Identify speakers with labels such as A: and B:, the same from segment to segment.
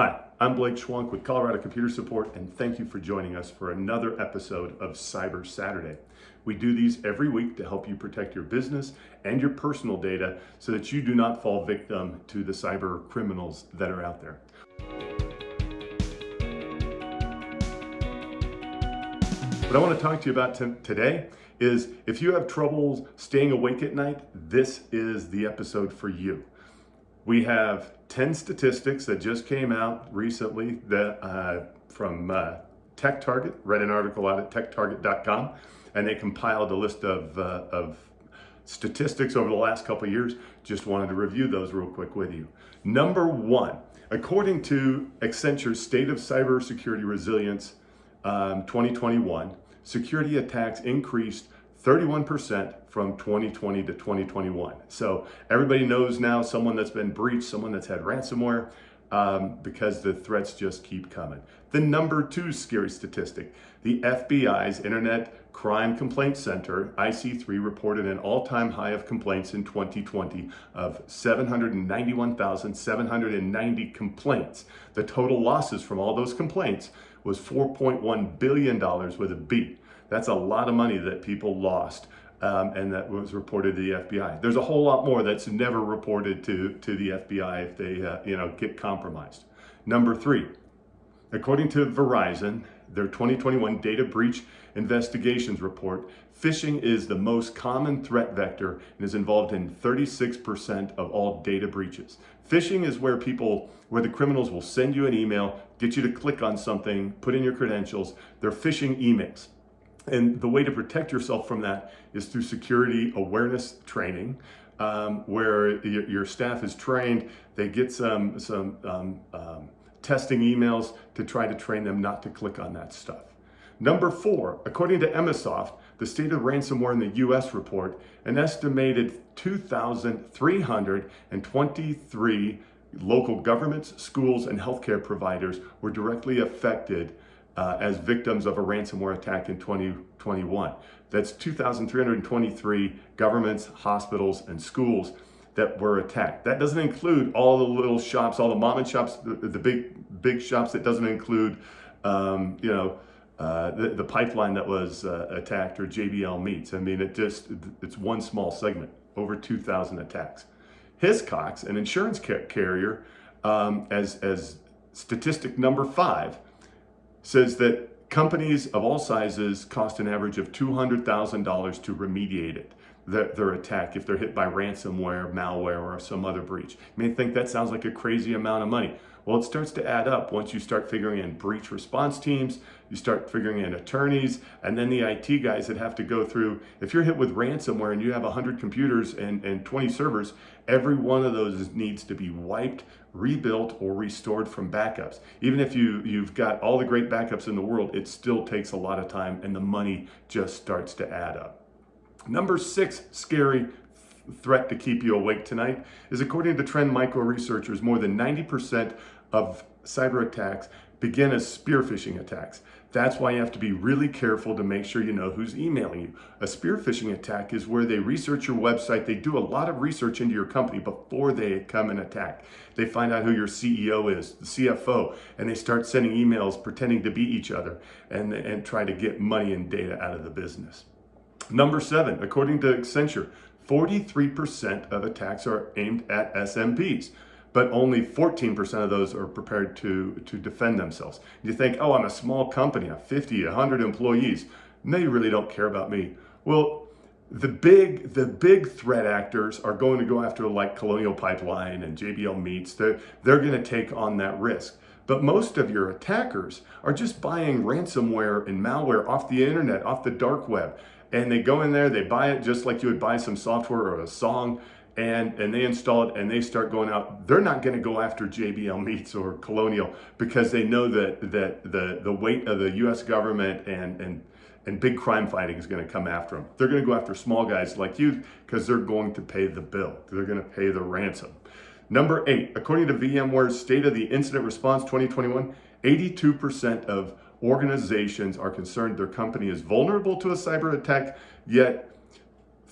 A: Hi, I'm Blake Schwank with Colorado Computer Support, and thank you for joining us for another episode of Cyber Saturday. We do these every week to help you protect your business and your personal data so that you do not fall victim to the cyber criminals that are out there. What I want to talk to you about today is if you have trouble staying awake at night, this is the episode for you. We have 10 statistics that just came out recently from TechTarget. Read an article out at techtarget.com, and they compiled a list of statistics over the last couple of years. Just wanted to review those real quick with you. Number one, according to Accenture's State of Cybersecurity Resilience 2021, security attacks increased 31% from 2020 to 2021. So everybody knows now someone that's been breached, someone that's had ransomware, because the threats just keep coming. The number two scary statistic, the FBI's Internet Crime Complaint Center, IC3, reported an all-time high of complaints in 2020 of 791,790 complaints. The total losses from all those complaints was $4.1 billion with a B. That's a lot of money that people lost, and that was reported to the FBI. There's a whole lot more that's never reported to the FBI if they get compromised. Number three, according to Verizon, their 2021 data breach investigations report, phishing is the most common threat vector and is involved in 36% of all data breaches. Phishing is where the criminals will send you an email, get you to click on something, put in your credentials. They're phishing emails. And the way to protect yourself from that is through security awareness training, where your staff is trained. They get some testing emails to try to train them not to click on that stuff. Number four, according to Emisoft, the State of Ransomware in the U.S. report, an estimated 2,323 local governments, schools, and healthcare providers were directly affected as victims of a ransomware attack in 2021. That's 2,323 governments, hospitals, and schools that were attacked. That doesn't include all the little shops, all the mom and shops, the big shops. That doesn't include, the pipeline that was attacked, or JBL Meats. I mean, it's one small segment, over 2,000 attacks. Hiscox, an insurance carrier, as statistic number 5, says that companies of all sizes cost an average of $200,000 to remediate it, their attack, if they're hit by ransomware, malware, or some other breach. You may think that sounds like a crazy amount of money. Well, it starts to add up once you start figuring in breach response teams, you start figuring in attorneys, and then the IT guys that have to go through. If you're hit with ransomware and you have 100 computers and 20 servers, every one of those needs to be wiped, rebuilt, or restored from backups. Even if you've got all the great backups in the world, it still takes a lot of time, and the money just starts to add up. Number 6 scary threat to keep you awake tonight is, according to Trend Micro researchers, more than 90% of cyber attacks begin as spearphishing attacks. That's why you have to be really careful to make sure you know who's emailing you. A spearphishing attack is where they research your website. They do a lot of research into your company before they come and attack. They find out who your CEO is, the CFO, and they start sending emails pretending to be each other and try to get money and data out of the business. Number 7, according to Accenture, 43% of attacks are aimed at SMBs, but only 14% of those are prepared to defend themselves. You think, oh, I'm a small company, I have 50, 100 employees. No, you really don't care about me. Well, the big threat actors are going to go after, like Colonial Pipeline and JBL Meats. They're going to take on that risk. But most of your attackers are just buying ransomware and malware off the internet, off the dark web. And they go in there, they buy it just like you would buy some software or a song, and they install it and they start going out. They're not going to go after JBL Meats or Colonial because they know that the weight of the U.S. government and big crime fighting is going to come after them. They're going to go after small guys like you because they're going to pay the bill. They're going to pay the ransom. Number 8, according to VMware's State of the Incident Response 2021, 82% of organizations are concerned their company is vulnerable to a cyber attack, yet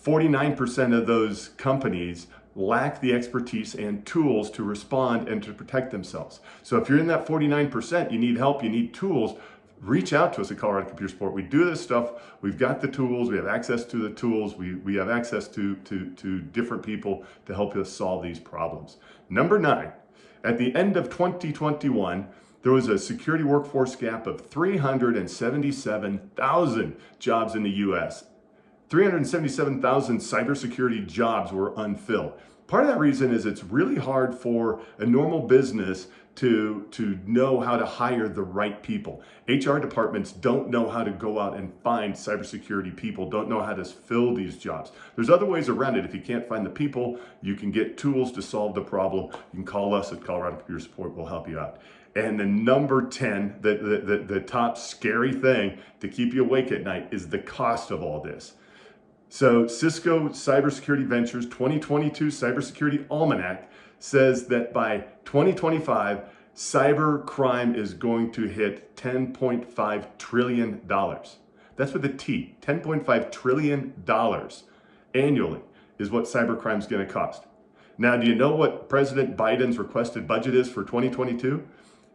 A: 49% of those companies lack the expertise and tools to respond and to protect themselves. So if you're in that 49%, you need help, you need tools, reach out to us at Colorado Computer Support. We do this stuff. We've got the tools. We have access to the tools. We have access to different people to help us solve these problems. Number 9, at the end of 2021, there was a security workforce gap of 377,000 jobs in the U.S. 377,000 cybersecurity jobs were unfilled. Part of that reason is it's really hard for a normal business to know how to hire the right people. HR departments don't know how to go out and find cybersecurity people, don't know how to fill these jobs. There's other ways around it. If you can't find the people, you can get tools to solve the problem. You can call us at Colorado Computer Support. We'll help you out. And the number 10, the top scary thing to keep you awake at night is the cost of all this. So Cisco Cybersecurity Ventures 2022 Cybersecurity Almanac says that by 2025, cybercrime is going to hit $10.5 trillion. That's with a T, $10.5 trillion annually is what cybercrime is going to cost. Now, do you know what President Biden's requested budget is for 2022?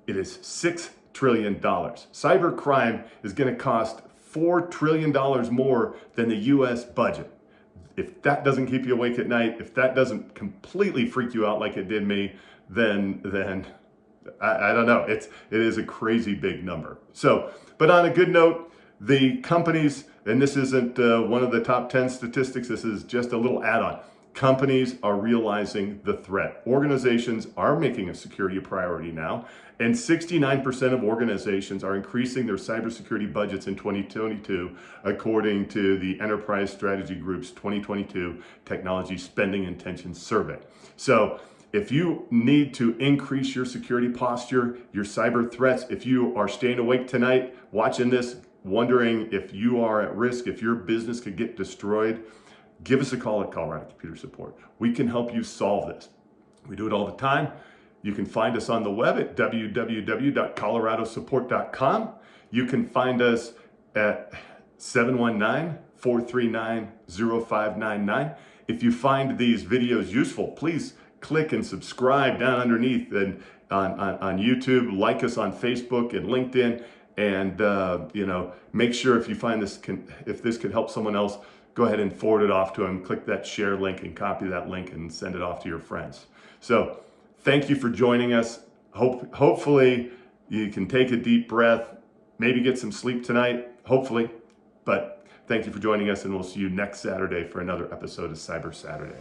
A: It is $6 trillion. Cybercrime is going to cost $4 trillion more than the US budget. If that doesn't keep you awake at night, if that doesn't completely freak you out like it did me, then I don't know. It is a crazy big number. So, but on a good note, the companies, and this isn't one of the top 10 statistics, this is just a little add-on. Companies are realizing the threat. Organizations are making a security a priority now, and 69% of organizations are increasing their cybersecurity budgets in 2022, according to the Enterprise Strategy Group's 2022 Technology Spending Intentions Survey. So if you need to increase your security posture, your cyber threats, if you are staying awake tonight, watching this, wondering if you are at risk, if your business could get destroyed, give us a call at Colorado Computer Support. We can help you solve this. We do it all the time. You can find us on the web at www.coloradosupport.com. You can find us at 719-439-0599. If you find these videos useful, please click and subscribe down underneath and on YouTube, like us on Facebook and LinkedIn, and make sure if you find this if this could help someone else, go ahead and forward it off to them. Click that share link and copy that link and send it off to your friends. So thank you for joining us. Hopefully you can take a deep breath, maybe get some sleep tonight, hopefully. But thank you for joining us, and we'll see you next Saturday for another episode of Cyber Saturday.